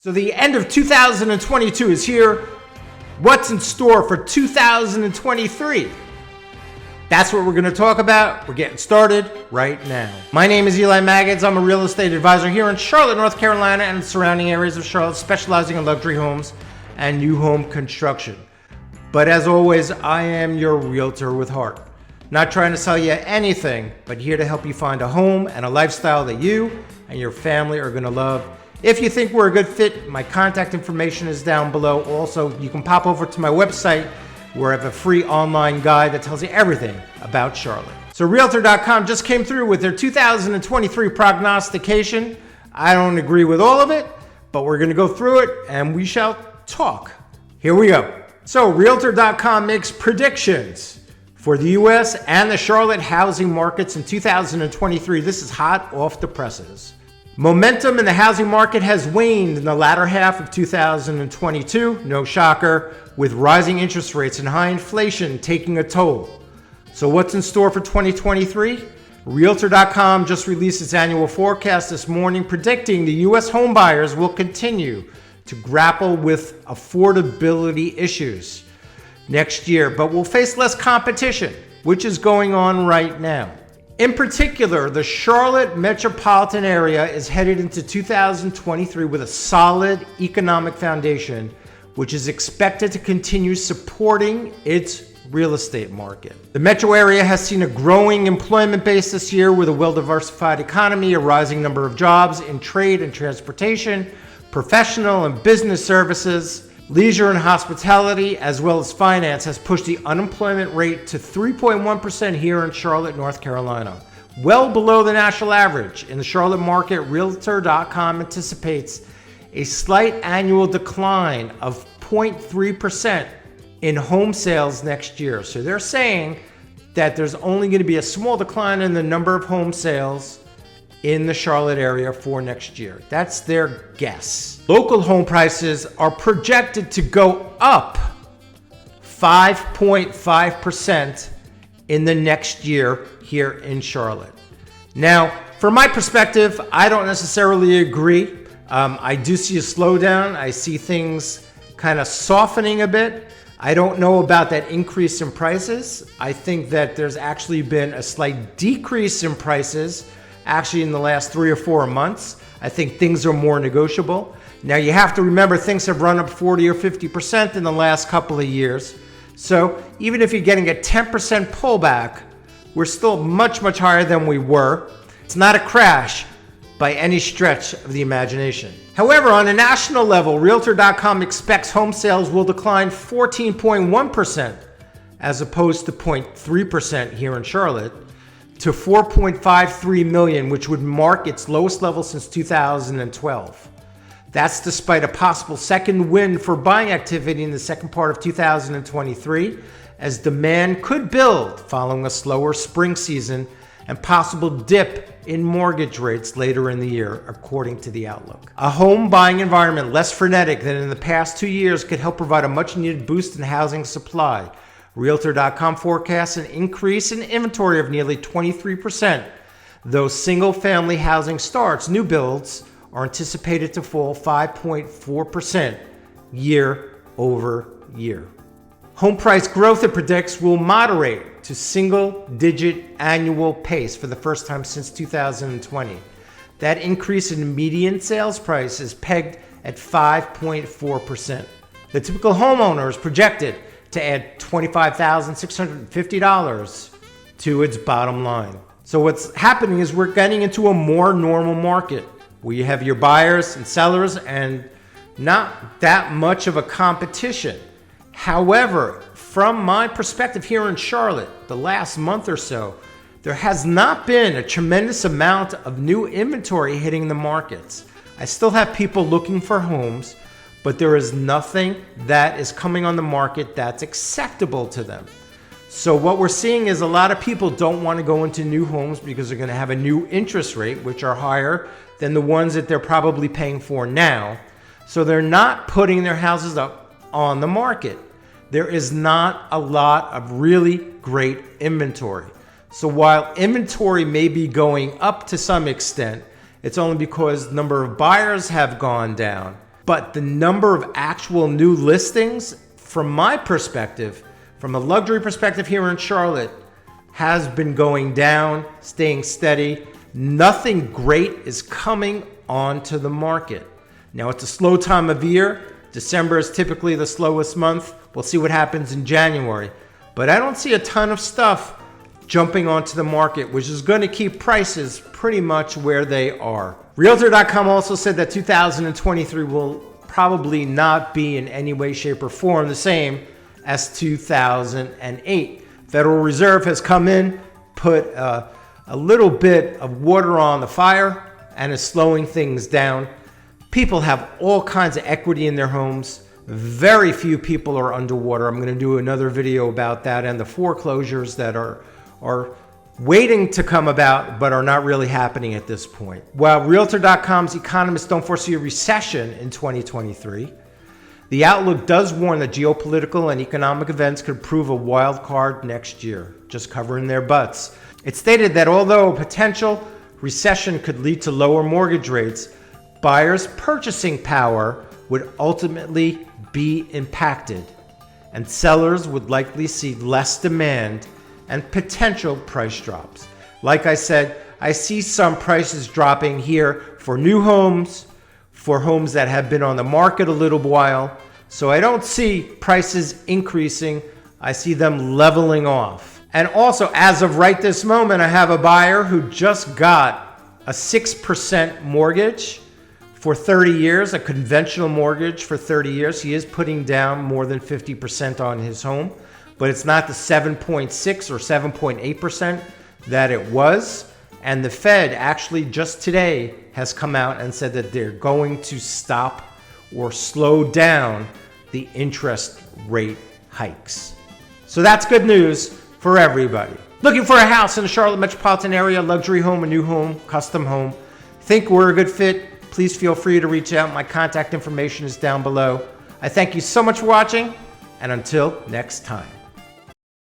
So the end of 2022 is here. What's in store for 2023? That's what we're going to talk about. We're getting started right now. My name is Eli Maggots. I'm a real estate advisor here in Charlotte, North Carolina, and the surrounding areas of Charlotte, specializing in luxury homes and new home construction. But as always, I am your realtor with heart. Not trying to sell you anything, but here to help you find a home and a lifestyle that you and your family are going to love. If you think we're a good fit, my contact information is down below. Also, you can pop over to my website where I have a free online guide that tells you everything about Charlotte. So Realtor.com just came through with their 2023 prognostication. I don't agree with all of it, but we're going to go through it and we shall talk. Here we go. So Realtor.com makes predictions for the U.S. and the Charlotte housing markets in 2023. This is hot off the presses. Momentum in the housing market has waned in the latter half of 2022, no shocker, with rising interest rates and high inflation taking a toll. So what's in store for 2023? Realtor.com just released its annual forecast this morning, predicting the U.S. home buyers will continue to grapple with affordability issues next year, but will face less competition, which is going on right now. In particular, the Charlotte metropolitan area is headed into 2023 with a solid economic foundation, which is expected to continue supporting its real estate market. The metro area has seen a growing employment base this year with a well-diversified economy, a rising number of jobs in trade and transportation, professional and business services, leisure and hospitality, as well as finance, has pushed the unemployment rate to 3.1% here in Charlotte, North Carolina, well below the national average. In the Charlotte market, Realtor.com anticipates a slight annual decline of 0.3% in home sales next year. So they're saying that there's only going to be a small decline in the number of home sales in the Charlotte area for next year. That's their guess. Local home prices are projected to go up 5.5% in the next year here in Charlotte. Now, from my perspective, I don't necessarily agree. I do see a slowdown. I see things kind of softening a bit. I don't know about that increase in prices. I think that there's actually been a slight decrease in prices actually in the last 3 or 4 months. I think things are more negotiable. Now you have to remember things have run up 40 or 50% in the last couple of years. So even if you're getting a 10% pullback, we're still much, much higher than we were. It's not a crash by any stretch of the imagination. However, on a national level, Realtor.com expects home sales will decline 14.1% as opposed to 0.3% here in Charlotte, to 4.53 million, which would mark its lowest level since 2012. That's despite a possible second wind for buying activity in the second part of 2023, as demand could build following a slower spring season and possible dip in mortgage rates later in the year, according to the outlook. A home buying environment less frenetic than in the past 2 years could help provide a much-needed boost in housing supply. Realtor.com forecasts an increase in inventory of nearly 23%, though single-family housing starts, new builds, are anticipated to fall 5.4% year over year. Home price growth, it predicts, will moderate to single-digit annual pace for the first time since 2020. That increase in median sales price is pegged at 5.4%. The typical homeowner is projected to add $25,650 to its bottom line. So what's happening is we're getting into a more normal market where you have your buyers and sellers and not that much of a competition. However, from my perspective here in Charlotte, the last month or so, there has not been a tremendous amount of new inventory hitting the markets. I still have people looking for homes, but there is nothing that is coming on the market that's acceptable to them. So what we're seeing is a lot of people don't want to go into new homes because they're going to have a new interest rate, which are higher than the ones that they're probably paying for now. So they're not putting their houses up on the market. There is not a lot of really great inventory. So while inventory may be going up to some extent, it's only because the number of buyers have gone down. But the number of actual new listings, from my perspective, from a luxury perspective here in Charlotte, has been going down, staying steady. Nothing great is coming onto the market. Now, it's a slow time of year. December is typically the slowest month. We'll see what happens in January. But I don't see a ton of stuff jumping onto the market, which is going to keep prices pretty much where they are. Realtor.com also said that 2023 will probably not be in any way, shape, or form the same as 2008. Federal Reserve has come in, put a little bit of water on the fire, and is slowing things down. People have all kinds of equity in their homes. Very few people are underwater. I'm going to do another video about that and the foreclosures that are waiting to come about but are not really happening at this point. While Realtor.com's economists don't foresee a recession in 2023, the outlook does warn that geopolitical and economic events could prove a wild card next year, just covering their butts. It stated that although a potential recession could lead to lower mortgage rates, buyers' purchasing power would ultimately be impacted, and sellers would likely see less demand and potential price drops. Like I said, I see some prices dropping here for new homes, for homes that have been on the market a little while. So I don't see prices increasing. I see them leveling off. And also, as of right this moment, I have a buyer who just got a 6% mortgage for 30 years, a conventional mortgage for 30 years. He is putting down more than 50% on his home, but it's not the 7.6 or 7.8% that it was. And the Fed actually just today has come out and said that they're going to stop or slow down the interest rate hikes. So that's good news for everybody. Looking for a house in the Charlotte metropolitan area, luxury home, a new home, custom home? Think we're a good fit? Please feel free to reach out. My contact information is down below. I thank you so much for watching, and until next time.